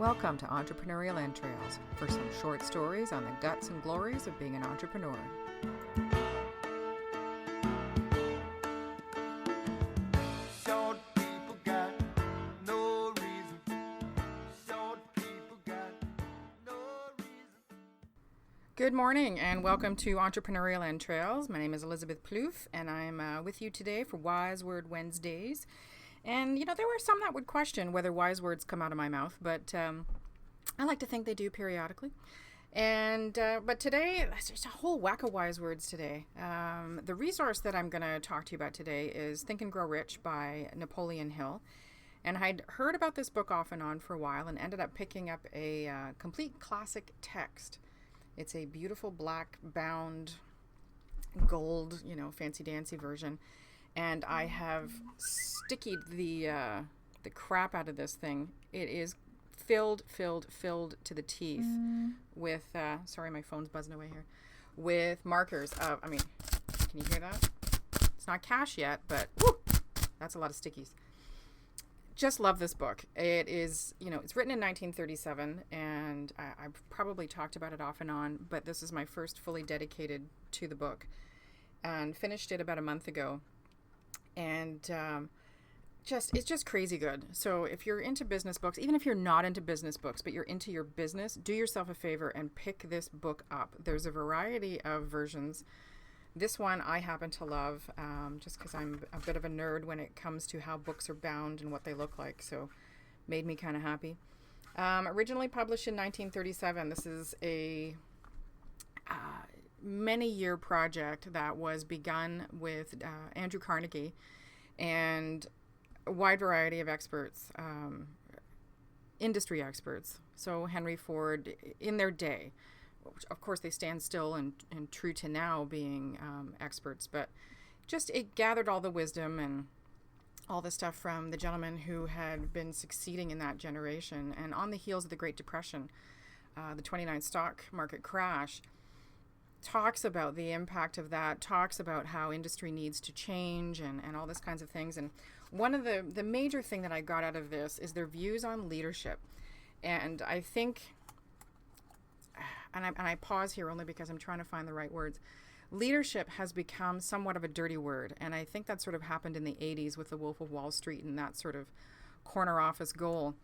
Welcome to Entrepreneurial Entrails for some short stories on the guts and glories of being an entrepreneur. Short people got no reason. Short people got no reason. Good morning and welcome to Entrepreneurial Entrails. My name is Elizabeth Plouffe and I'm with you today for Wise Word Wednesdays. And, there were some that would question whether wise words come out of my mouth, but I like to think they do periodically. And but today, there's a whole whack of wise words today. The resource that I'm going to talk to you about today is Think and Grow Rich by Napoleon Hill. And I'd heard about this book off and on for a while and ended up picking up a complete classic text. It's a beautiful black bound gold, fancy-dancy version. And I have stickied the crap out of this thing. It is filled to the teeth with, sorry, my phone's buzzing away here, with markers of, can you hear that? It's not cash yet, but whoo, that's a lot of stickies. Just love this book. It is, it's written in 1937, and I've probably talked about it off and on, but this is my first fully dedicated to the book, and finished it about a month ago. And it's just crazy good. So if you're into business books, even if you're not into business books, but you're into your business, do yourself a favor and pick this book up. There's a variety of versions. This one I happen to love just because I'm a bit of a nerd when it comes to how books are bound and what they look like. So made me kind of happy. Originally published in 1937, this is a many-year project that was begun with Andrew Carnegie and a wide variety of experts, industry experts. So Henry Ford in their day, which of course they stand still and true to now being experts, but just it gathered all the wisdom and all the stuff from the gentlemen who had been succeeding in that generation. And on the heels of the Great Depression, the 29 stock market crash, talks about the impact of that, talks about how industry needs to change and all this kinds of things. And one of the major thing that I got out of this is their views on leadership. And I think, and I pause here only because I'm trying to find the right words, leadership has become somewhat of a dirty word. And I think that sort of happened in the 80s with the Wolf of Wall Street and that sort of corner office goal.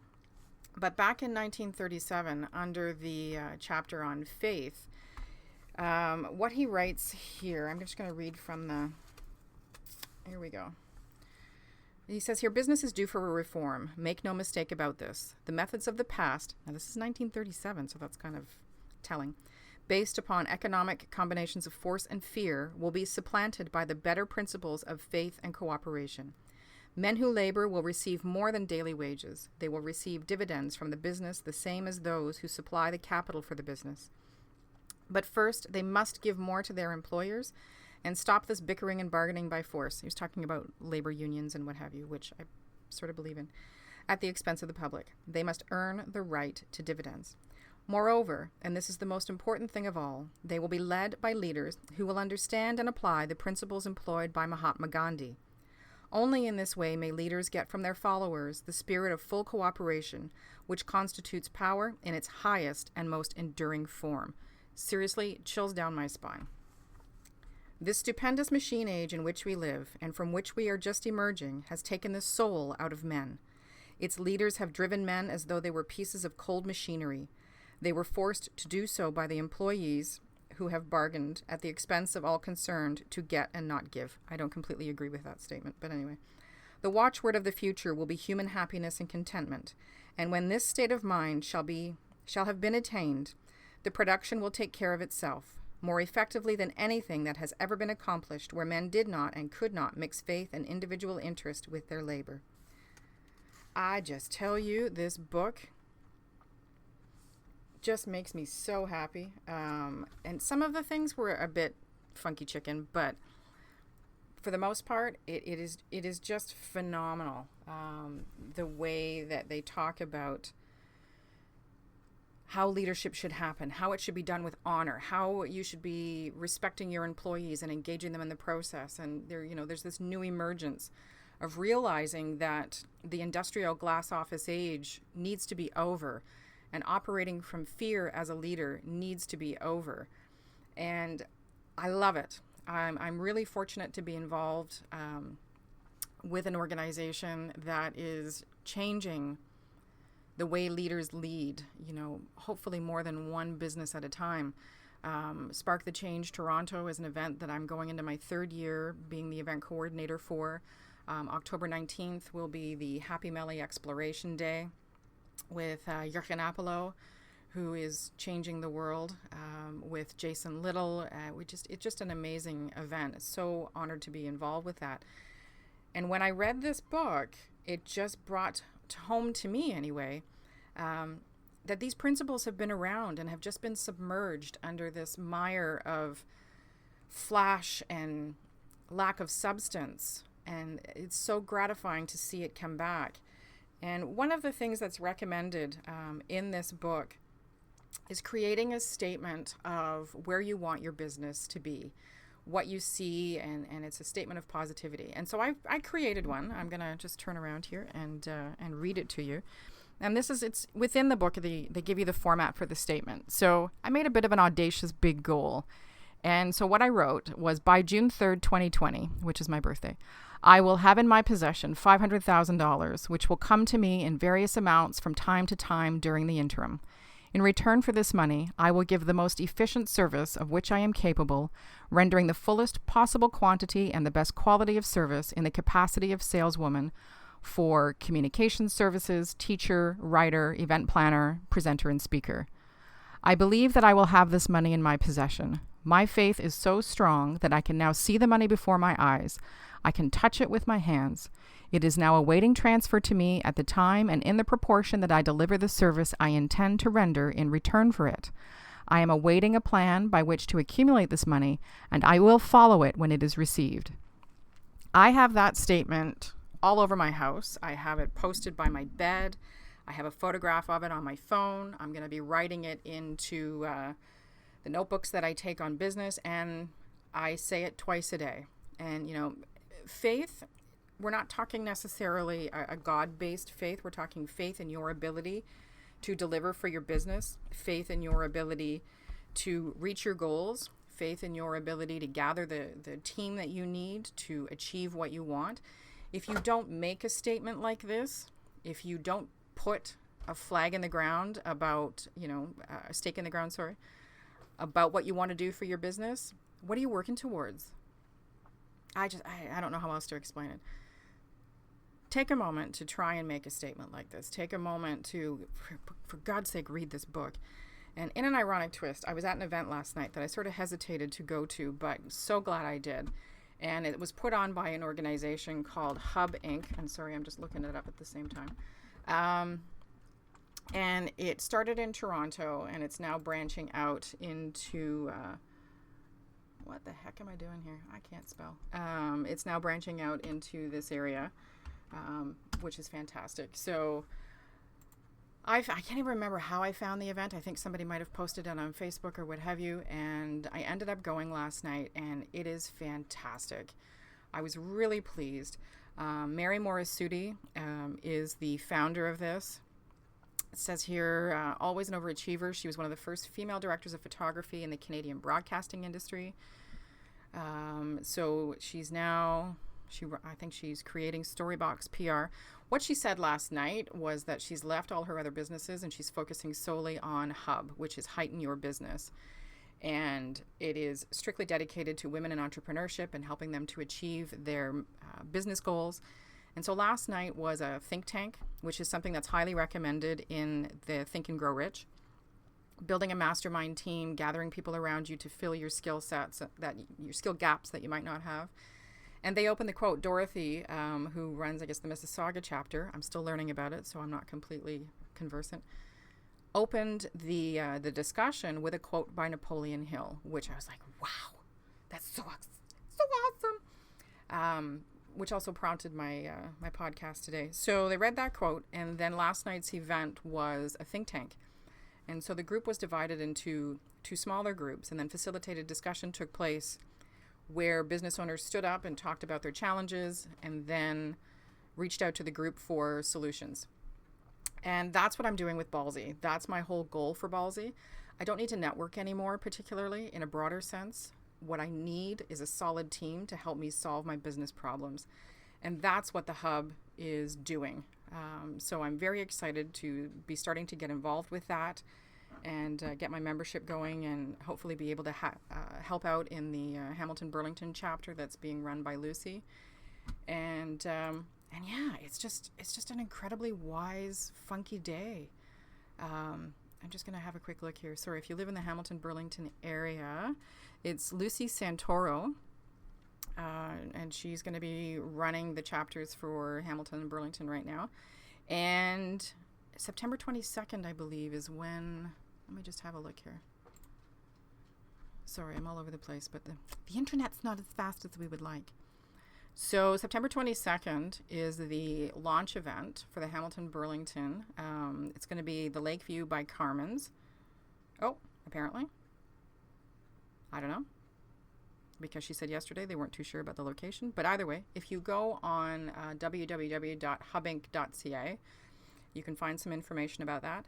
But back in 1937, under the chapter on faith, what he writes here, I'm just going to read from here we go. He says here, business is due for a reform. Make no mistake about this. The methods of the past, now this is 1937, so that's kind of telling, based upon economic combinations of force and fear, will be supplanted by the better principles of faith and cooperation. Men who labor will receive more than daily wages. They will receive dividends from the business the same as those who supply the capital for the business. But first, they must give more to their employers and stop this bickering and bargaining by force. He was talking about labor unions and what have you, which I sort of believe in, at the expense of the public. They must earn the right to dividends. Moreover, and this is the most important thing of all, they will be led by leaders who will understand and apply the principles employed by Mahatma Gandhi. Only in this way may leaders get from their followers the spirit of full cooperation, which constitutes power in its highest and most enduring form. Seriously, chills down my spine. This stupendous machine age in which we live and from which we are just emerging has taken the soul out of men. Its leaders have driven men as though they were pieces of cold machinery. They were forced to do so by the employees who have bargained at the expense of all concerned to get and not give. I don't completely agree with that statement, but anyway. The watchword of the future will be human happiness and contentment. And when this state of mind shall have been attained, the production will take care of itself, more effectively than anything that has ever been accomplished where men did not and could not mix faith and individual interest with their labor. I just tell you, this book just makes me so happy. And some of the things were a bit funky chicken, but for the most part, it is just phenomenal. The way that they talk about how leadership should happen, how it should be done with honor, how you should be respecting your employees and engaging them in the process. And there's this new emergence of realizing that the industrial glass office age needs to be over and operating from fear as a leader needs to be over. And I love it. I'm really fortunate to be involved with an organization that is changing the way leaders lead, hopefully more than one business at a time. Spark the Change Toronto is an event that I'm going into my third year being the event coordinator for. October 19th will be the Happy Melly Exploration Day with Jurgen Apollo, who is changing the world, with Jason Little. It's just an amazing event. So honored to be involved with that. And when I read this book, it just brought home to me anyway, that these principles have been around and have just been submerged under this mire of flash and lack of substance. And it's so gratifying to see it come back. And one of the things that's recommended in this book is creating a statement of where you want your business to be, what you see, and it's a statement of positivity. And so I created one. I'm going to just turn around here and read it to you. And it's within the book, they give you the format for the statement. So I made a bit of an audacious big goal. And so what I wrote was, by June 3rd, 2020, which is my birthday, I will have in my possession $500,000, which will come to me in various amounts from time to time during the interim. In return for this money, I will give the most efficient service of which I am capable, rendering the fullest possible quantity and the best quality of service in the capacity of saleswoman for communication services, teacher, writer, event planner, presenter, and speaker. I believe that I will have this money in my possession. My faith is so strong that I can now see the money before my eyes. I can touch it with my hands. It is now awaiting transfer to me at the time and in the proportion that I deliver the service I intend to render in return for it. I am awaiting a plan by which to accumulate this money, and I will follow it when it is received. I have that statement all over my house. I have it posted by my bed. I have a photograph of it on my phone. I'm going to be writing it into the notebooks that I take on business, and I say it twice a day. And, faith, we're not talking necessarily a God-based faith. We're talking faith in your ability to deliver for your business, faith in your ability to reach your goals, faith in your ability to gather the team that you need to achieve what you want. If you don't make a statement like this, if you don't put a flag in the ground about, a stake in the ground, about what you want to do for your business, what are you working towards? I don't know how else to explain it. Take a moment to try and make a statement like this. Take a moment to, for God's sake, read this book. And in an ironic twist, I was at an event last night that I sort of hesitated to go to, but so glad I did. And it was put on by an organization called Hub Inc. And sorry, I'm just looking it up at the same time. And it started in Toronto, and it's now branching out into... what the heck am I doing here? I can't spell. It's now branching out into this area, which is fantastic. So I can't even remember how I found the event. I think somebody might have posted it on Facebook or what have you. And I ended up going last night, and it is fantastic. I was really pleased. Mary Morasuti is the founder of this. It says here, always an overachiever. She was one of the first female directors of photography in the Canadian broadcasting industry. So she's now, I think she's creating Storybox PR. What she said last night was that she's left all her other businesses and she's focusing solely on Hub, which is Heighten Your Business. And it is strictly dedicated to women in entrepreneurship and helping them to achieve their business goals. And so last night was a think tank, which is something that's highly recommended in the Think and Grow Rich. Building a mastermind team, gathering people around you to fill your skill sets, your skill gaps that you might not have. And they opened the quote, Dorothy, who runs, I guess, the Mississauga chapter, I'm still learning about it, so I'm not completely conversant, opened the discussion with a quote by Napoleon Hill, which I was like, wow, that's so awesome. Which also prompted my my podcast today. So they read that quote, and then last night's event was a think tank. And so the group was divided into two smaller groups, and then facilitated discussion took place where business owners stood up and talked about their challenges and then reached out to the group for solutions. And that's what I'm doing with Ballsy. That's my whole goal for Ballsy. I don't need to network anymore, particularly in a broader sense. What I need is a solid team to help me solve my business problems. And that's what the hub is doing. So I'm very excited to be starting to get involved with that and get my membership going, and hopefully be able to help out in the Hamilton Burlington chapter that's being run by Lucy. And yeah, it's just an incredibly wise, funky day. I'm just going to have a quick look here. Sorry, if you live in the Hamilton Burlington area, it's Lucy Santoro. And she's going to be running the chapters for Hamilton and Burlington right now. And September 22nd, I believe, is when... Let me just have a look here. Sorry, I'm all over the place, but the internet's not as fast as we would like. So September 22nd is the launch event for the Hamilton Burlington. It's going to be the Lakeview by Carmen's. Oh, apparently. I don't know. Because she said yesterday they weren't too sure about the location. But either way, if you go on www.hubinc.ca, you can find some information about that.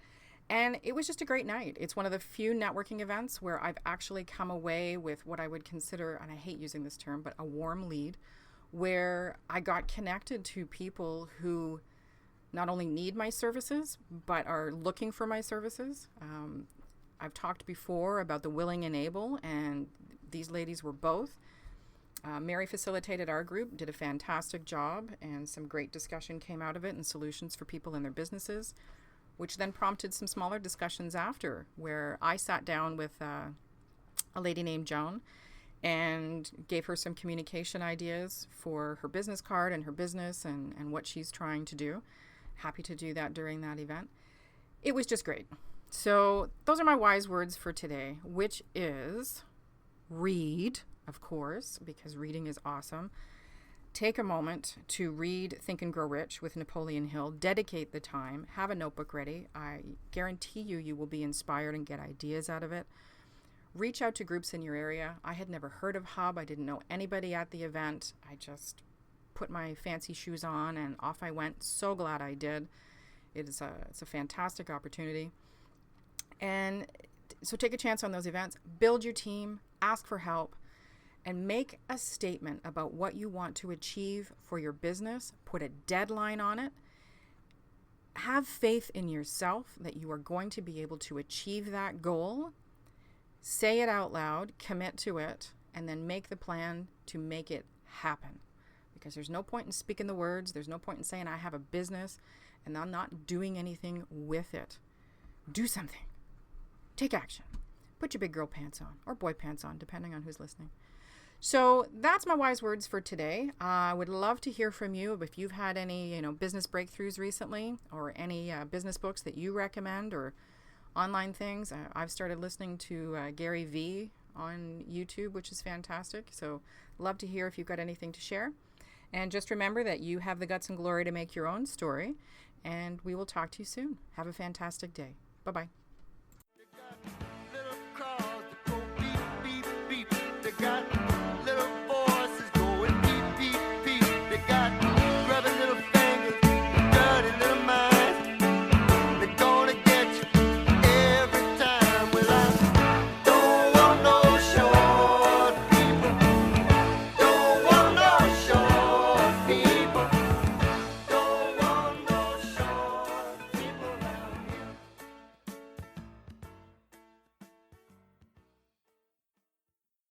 And it was just a great night. It's one of the few networking events where I've actually come away with what I would consider, and I hate using this term, but a warm lead, where I got connected to people who not only need my services, but are looking for my services. I've talked before about the willing and able, and these ladies were both. Mary facilitated our group, did a fantastic job, and some great discussion came out of it and solutions for people in their businesses, which then prompted some smaller discussions after, where I sat down with a lady named Joan and gave her some communication ideas for her business card and her business and what she's trying to do. Happy to do that during that event. It was just great. So those are my wise words for today, which is read, of course, because reading is awesome. Take a moment to read Think and Grow Rich with Napoleon Hill. Dedicate the time. Have a notebook ready. I guarantee you will be inspired and get ideas out of it. Reach out to groups in your area. I had never heard of Hub. I didn't know anybody at the event. I just put my fancy shoes on and off I went. So glad I did. It's a fantastic opportunity. And so take a chance on those events. Build your team. Ask for help. And make a statement about what you want to achieve for your business. Put a deadline on it. Have faith in yourself that you are going to be able to achieve that goal. Say it out loud, commit to it, and then make the plan to make it happen. Because there's no point in speaking the words. There's no point in saying I have a business and I'm not doing anything with it. Do something. Take action. Put your big girl pants on, or boy pants on, depending on who's listening. So that's my wise words for today. I would love to hear from you if you've had any, business breakthroughs recently, or any business books that you recommend, or online things. I've started listening to Gary V on YouTube, which is fantastic. So love to hear if you've got anything to share. And just remember that you have the guts and glory to make your own story. And we will talk to you soon. Have a fantastic day. Bye-bye. They got little cars that go beep, beep, beep. They got